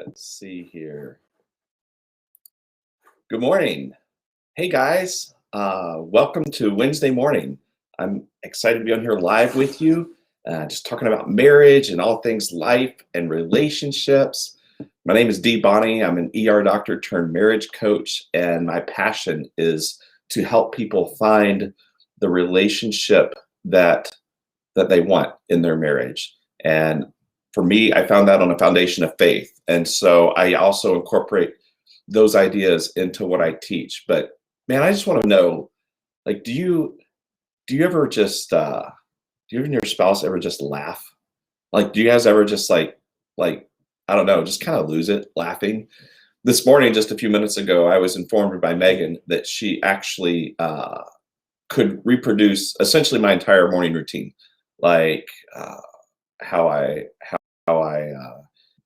Let's see here. Good morning. Hey guys, welcome to Wednesday morning. I'm excited to be on here live with you, just talking about marriage and all things life and relationships. My name is Dee Bonnie. I'm an ER doctor turned marriage coach, and my passion is to help people find the relationship that they want in their marriage. And for me, I found that on a foundation of faith. And so I also incorporate those ideas into what I teach. But man, I just want to know, like, do you ever just do you and your spouse ever just laugh? Like, do you guys ever just like I don't know, just kind of lose it laughing? This morning, just a few minutes ago, I was informed by Megan that she actually could reproduce essentially my entire morning routine, like how I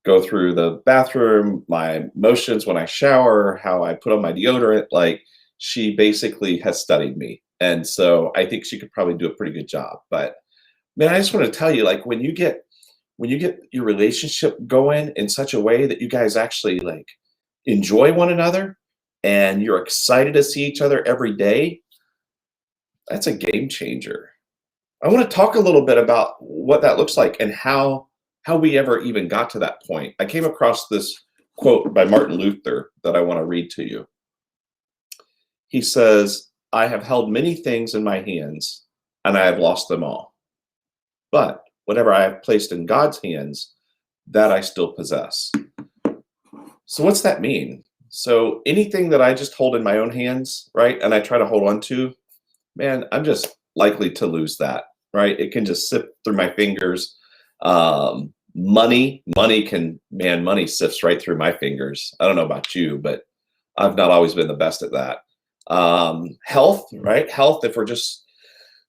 go through the bathroom, my motions when I shower, how I put on my deodorant. Like, she basically has studied me, and so I think she could probably do a pretty good job. But man, I just want to tell you, like, when you get your relationship going in such a way that you guys actually like enjoy one another and you're excited to see each other every day, that's a game changer. I want to talk a little bit about what that looks like and how we ever even got to that point. I came across this quote by Martin Luther that I want to read to you. He says, "I have held many things in my hands, and I have lost them all. But whatever I have placed in God's hands, that I still possess." So what's that mean? So anything that I just hold in my own hands, right, and I try to hold on to, man, I'm just likely to lose that, right? It can just slip through my fingers. Money sifts right through my fingers. I don't know about you, but I've not always been the best at that. Health, right? Health, if we're just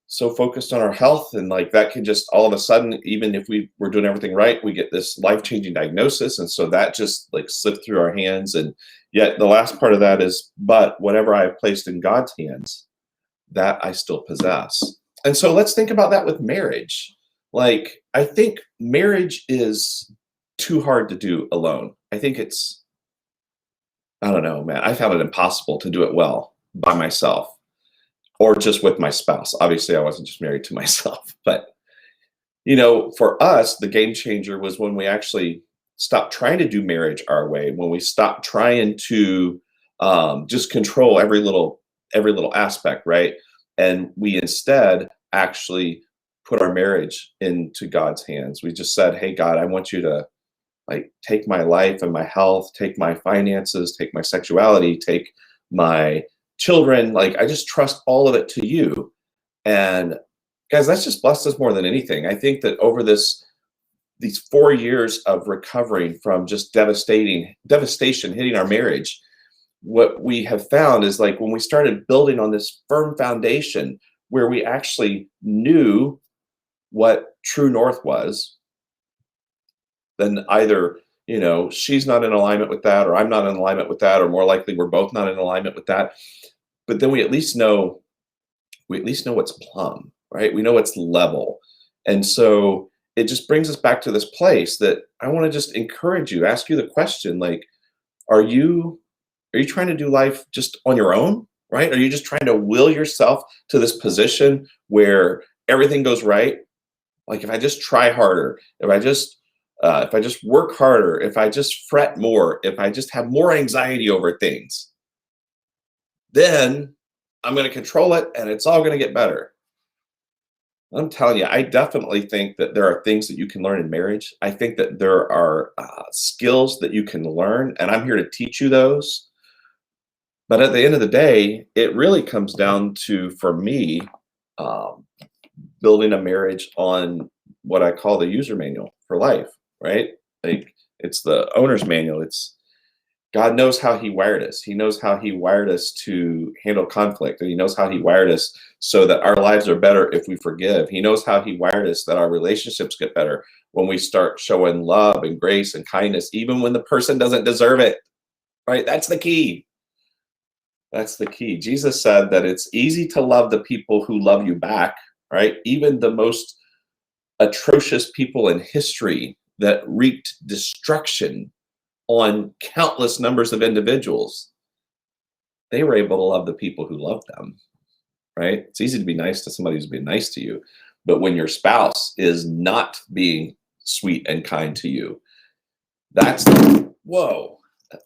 so focused on our health, and like that can just all of a sudden, even if we're doing everything right, we get this life-changing diagnosis. And so that just like slipped through our hands. And yet the last part of that is, but whatever I have placed in God's hands, that I still possess. And so let's think about that with marriage. Like, I think marriage is too hard to do alone. I don't know, man. I found it impossible to do it well by myself or just with my spouse. Obviously, I wasn't just married to myself. But, for us, the game changer was when we actually stopped trying to do marriage our way, when we stopped trying to just control every little aspect, right? And we instead actually put our marriage into God's hands. We just said, "Hey, God, I want you to like take my life and my health, take my finances, take my sexuality, take my children. Like, I just trust all of it to you." And guys, that's just blessed us more than anything. I think that over these 4 years of recovering from just devastation hitting our marriage, what we have found is like when we started building on this firm foundation where we actually knew what true north was, then either she's not in alignment with that, or I'm not in alignment with that, or more likely we're both not in alignment with that. But then we at least know what's plumb, right? We know what's level. And so it just brings us back to this place that I want to just encourage you, ask you the question, like, are you trying to do life just on your own, right? Are you just trying to will yourself to this position where everything goes right? Like, if I just try harder, if I just work harder, if I just fret more, if I just have more anxiety over things, then I'm going to control it and it's all going to get better. I'm telling you, I definitely think that there are things that you can learn in marriage. I think that there are skills that you can learn, and I'm here to teach you those. But at the end of the day, it really comes down to, for me, um, building a marriage on what I call the user manual for life, right? Like, it's the owner's manual. It's God knows how he wired us. He knows how he wired us to handle conflict, and he knows how he wired us so that our lives are better if we forgive. He knows how he wired us that our relationships get better when we start showing love and grace and kindness, even when the person doesn't deserve it, right? That's the key. That's the key. Jesus said that it's easy to love the people who love you back, right? Even the most atrocious people in history that wreaked destruction on countless numbers of individuals, they were able to love the people who loved them, right? It's easy to be nice to somebody who's been nice to you, but when your spouse is not being sweet and kind to you, that's whoa,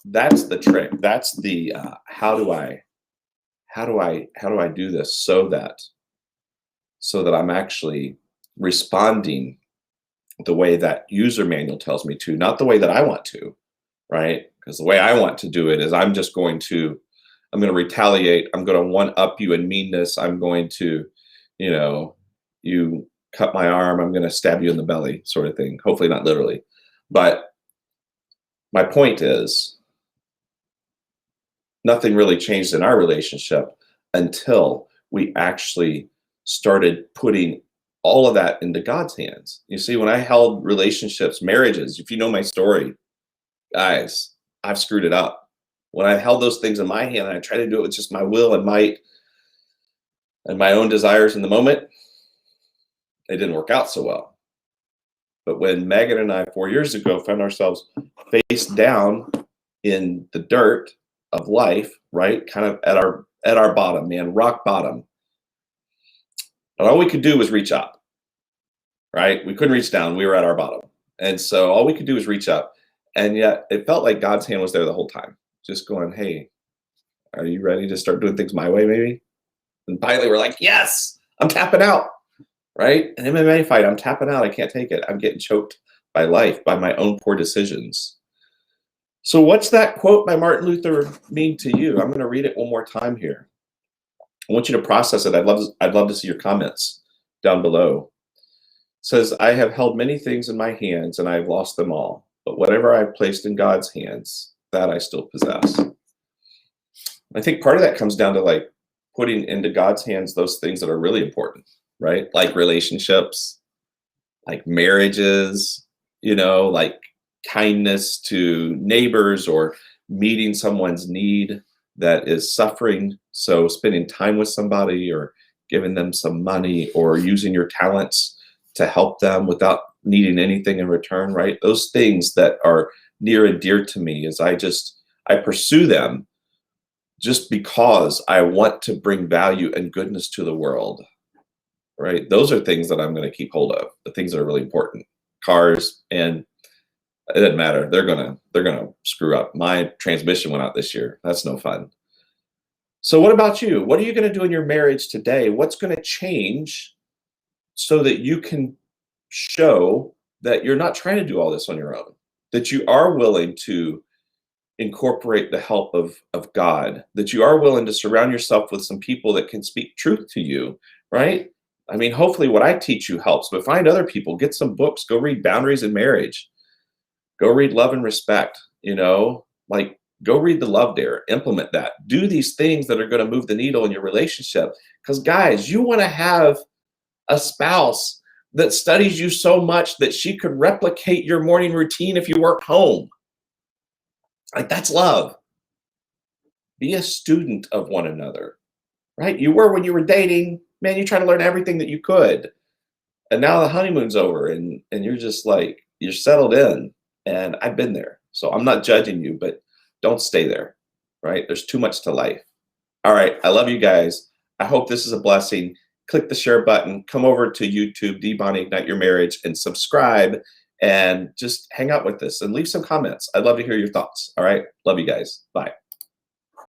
that's the trick. That's the how do I do this so that I'm actually responding the way that user manual tells me to, not the way that I want to, right? Because the way I want to do it is I'm going to retaliate. I'm going to one up you in meanness. I'm going to, you cut my arm, I'm going to stab you in the belly, sort of thing. Hopefully not literally. But my point is, nothing really changed in our relationship until we actually started putting all of that into God's hands. You see, when I held relationships, marriages, if you know my story, guys, I've screwed it up. When I held those things in my hand and I tried to do it with just my will and might and my own desires in the moment, it didn't work out so well. But when Megan and I 4 years ago found ourselves face down in the dirt of life, right, kind of at our bottom, man, rock bottom, and all we could do was reach up, right? We couldn't reach down. We were at our bottom. And so all we could do was reach up. And yet it felt like God's hand was there the whole time, just going, hey, are you ready to start doing things my way, maybe? And finally we're like, yes, I'm tapping out, right? An MMA fight, I'm tapping out. I can't take it. I'm getting choked by life, by my own poor decisions. So what's that quote by Martin Luther mean to you? I'm going to read it one more time here. I want you to process it. I'd love to see your comments down below. It says, I have held many things in my hands and I have lost them all. But whatever I've placed in God's hands, that I still possess. I think part of that comes down to like putting into God's hands those things that are really important, right? Like relationships, like marriages, like kindness to neighbors or meeting someone's need that is suffering. So spending time with somebody or giving them some money or using your talents to help them without needing anything in return, right? Those things that are near and dear to me is I pursue them just because I want to bring value and goodness to the world, right? Those are things that I'm going to keep hold of, the things that are really important. Cars, and it doesn't matter. They're gonna screw up. My transmission went out this year. That's no fun. So what about you? What are you going to do in your marriage today? What's going to change so that you can show that you're not trying to do all this on your own, that you are willing to incorporate the help of God, that you are willing to surround yourself with some people that can speak truth to you, right? I mean, hopefully what I teach you helps, but find other people, get some books, go read Boundaries in Marriage, go read Love and Respect, like go read The Love Dare, implement that. Do these things that are going to move the needle in your relationship. Because guys, you want to have a spouse that studies you so much that she could replicate your morning routine if you work home. Like that's love. Be a student of one another, right? You were when you were dating, man, you try to learn everything that you could. And now the honeymoon's over and you're just like, you're settled in. And I've been there. So I'm not judging you, but don't stay there, right? There's too much to life. All right. I love you guys. I hope this is a blessing. Click the share button, come over to YouTube, Bonnie Ignite Your Marriage, and subscribe and just hang out with us and leave some comments. I'd love to hear your thoughts. All right. Love you guys. Bye.